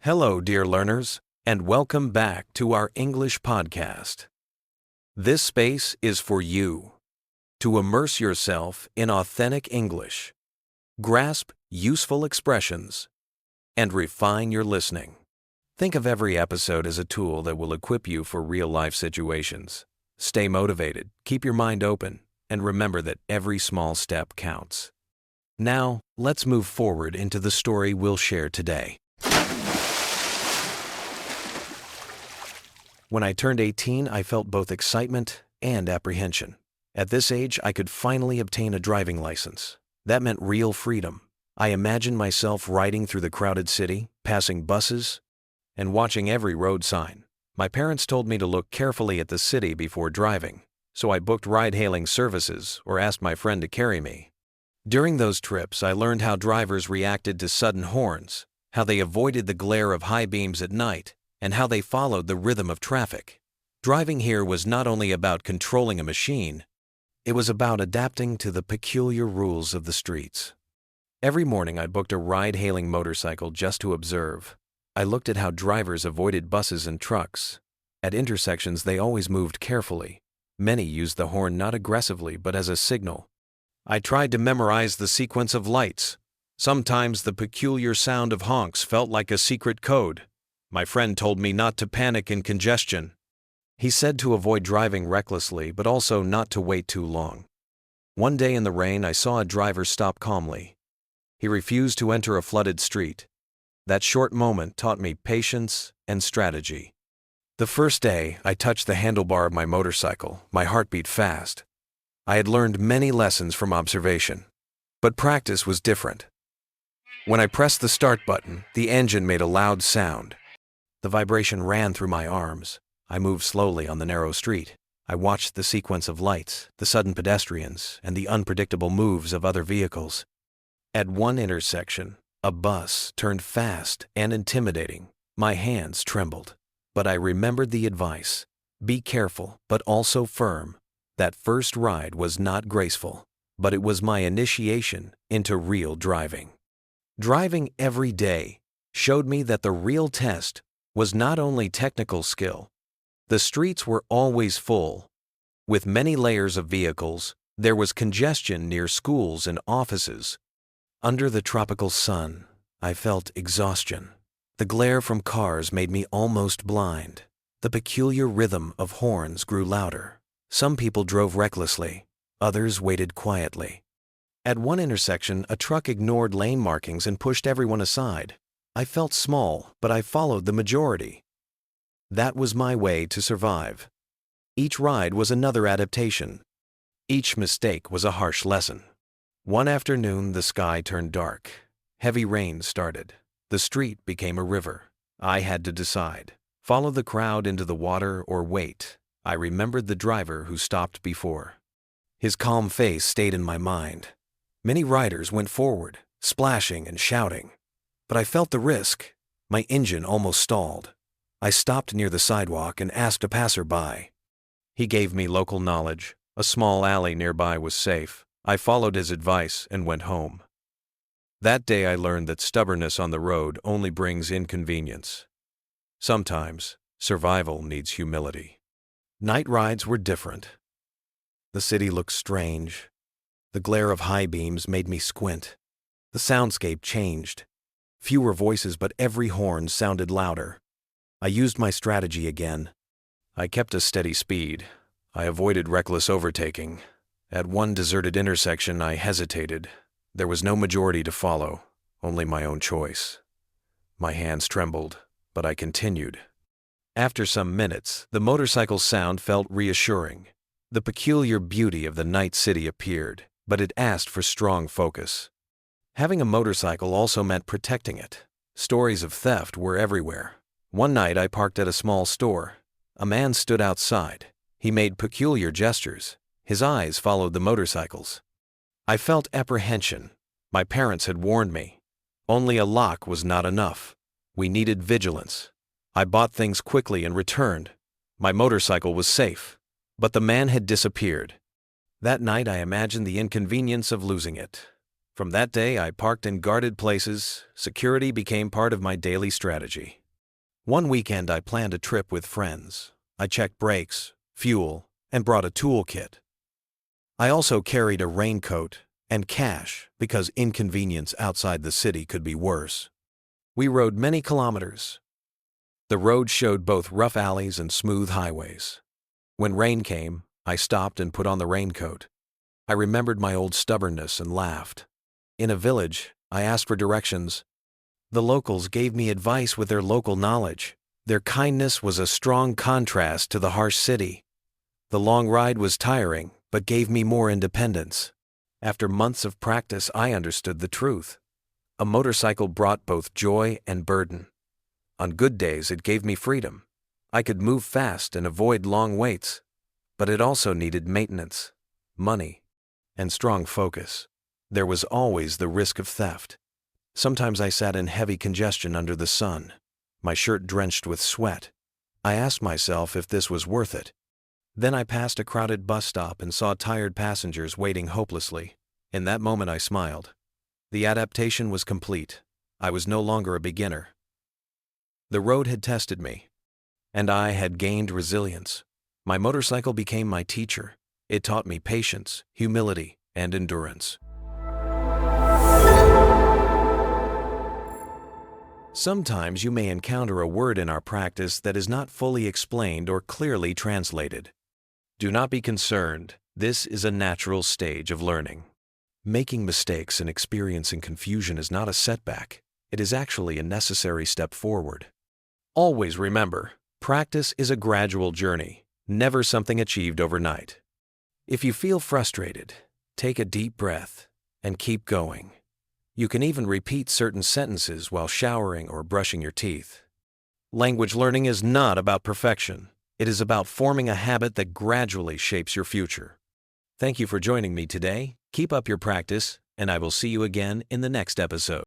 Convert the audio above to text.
Hello, dear learners, and welcome back to our English podcast. This space is for you to immerse yourself in authentic English, grasp useful expressions, and refine your listening. Think of every episode as a tool that will equip you for real-life situations. Stay motivated, keep your mind open, and remember that every small step counts. Now, let's move forward into the story we'll share today. When I turned 18, I felt both excitement and apprehension. At this age, I could finally obtain a driving license. That meant real freedom. I imagined myself riding through the crowded city, passing buses, and watching every road sign. My parents told me to look carefully at the city before driving, so I booked ride-hailing services or asked my friend to carry me. During those trips, I learned how drivers reacted to sudden horns, how they avoided the glare of high beams at night, and how they followed the rhythm of traffic. Driving here was not only about controlling a machine, it was about adapting to the peculiar rules of the streets. Every morning I booked a ride-hailing motorcycle just to observe. I looked at how drivers avoided buses and trucks. At intersections they always moved carefully. Many used the horn not aggressively but as a signal. I tried to memorize the sequence of lights. Sometimes the peculiar sound of honks felt like a secret code. My friend told me not to panic in congestion. He said to avoid driving recklessly, but also not to wait too long. One day in the rain, I saw a driver stop calmly. He refused to enter a flooded street. That short moment taught me patience and strategy. The first day, I touched the handlebar of my motorcycle. My heart beat fast. I had learned many lessons from observation, but practice was different. When I pressed the start button, the engine made a loud sound. The vibration ran through my arms. I moved slowly on the narrow street. I watched the sequence of lights, the sudden pedestrians, and the unpredictable moves of other vehicles. At one intersection, a bus turned fast and intimidating. My hands trembled, but I remembered the advice. Be careful, but also firm. That first ride was not graceful, but it was my initiation into real driving. Driving every day showed me that the real test was not only technical skill. The streets were always full. With many layers of vehicles, there was congestion near schools and offices. Under the tropical sun, I felt exhaustion. The glare from cars made me almost blind. The peculiar rhythm of horns grew louder. Some people drove recklessly, others waited quietly. At one intersection, a truck ignored lane markings and pushed everyone aside. I felt small, but I followed the majority. That was my way to survive. Each ride was another adaptation. Each mistake was a harsh lesson. One afternoon, the sky turned dark. Heavy rain started. The street became a river. I had to decide: follow the crowd into the water or wait. I remembered the driver who stopped before. His calm face stayed in my mind. Many riders went forward, splashing and shouting. But I felt the risk. My engine almost stalled. I stopped near the sidewalk and asked a passerby. He gave me local knowledge. A small alley nearby was safe. I followed his advice and went home. That day I learned that stubbornness on the road only brings inconvenience. Sometimes, survival needs humility. Night rides were different. The city looked strange. The glare of high beams made me squint. The soundscape changed. Fewer voices, but every horn sounded louder. I used my strategy again. I kept a steady speed. I avoided reckless overtaking. At one deserted intersection, I hesitated. There was no majority to follow, only my own choice. My hands trembled, but I continued. After some minutes, the motorcycle's sound felt reassuring. The peculiar beauty of the night city appeared, but it asked for strong focus. Having a motorcycle also meant protecting it. Stories of theft were everywhere. One night I parked at a small store. A man stood outside. He made peculiar gestures. His eyes followed the motorcycles. I felt apprehension. My parents had warned me. Only a lock was not enough. We needed vigilance. I bought things quickly and returned. My motorcycle was safe, but the man had disappeared. That night I imagined the inconvenience of losing it. From that day, I parked in guarded places. Security became part of my daily strategy. One weekend, I planned a trip with friends. I checked brakes, fuel, and brought a toolkit. I also carried a raincoat and cash because inconvenience outside the city could be worse. We rode many kilometers. The road showed both rough alleys and smooth highways. When rain came, I stopped and put on the raincoat. I remembered my old stubbornness and laughed. In a village, I asked for directions. The locals gave me advice with their local knowledge. Their kindness was a strong contrast to the harsh city. The long ride was tiring, but gave me more independence. After months of practice, I understood the truth. A motorcycle brought both joy and burden. On good days, it gave me freedom. I could move fast and avoid long waits. But it also needed maintenance, money, and strong focus. There was always the risk of theft. Sometimes I sat in heavy congestion under the sun, my shirt drenched with sweat. I asked myself if this was worth it. Then I passed a crowded bus stop and saw tired passengers waiting hopelessly. In that moment I smiled. The adaptation was complete. I was no longer a beginner. The road had tested me, and I had gained resilience. My motorcycle became my teacher. It taught me patience, humility, and endurance. Sometimes you may encounter a word in our practice that is not fully explained or clearly translated. Do not be concerned. This is a natural stage of learning. Making mistakes and experiencing confusion is not a setback. It is actually a necessary step forward. Always remember, practice is a gradual journey, never something achieved overnight. If you feel frustrated, take a deep breath and keep going. You can even repeat certain sentences while showering or brushing your teeth. Language learning is not about perfection. It is about forming a habit that gradually shapes your future. Thank you for joining me today. Keep up your practice, and I will see you again in the next episode.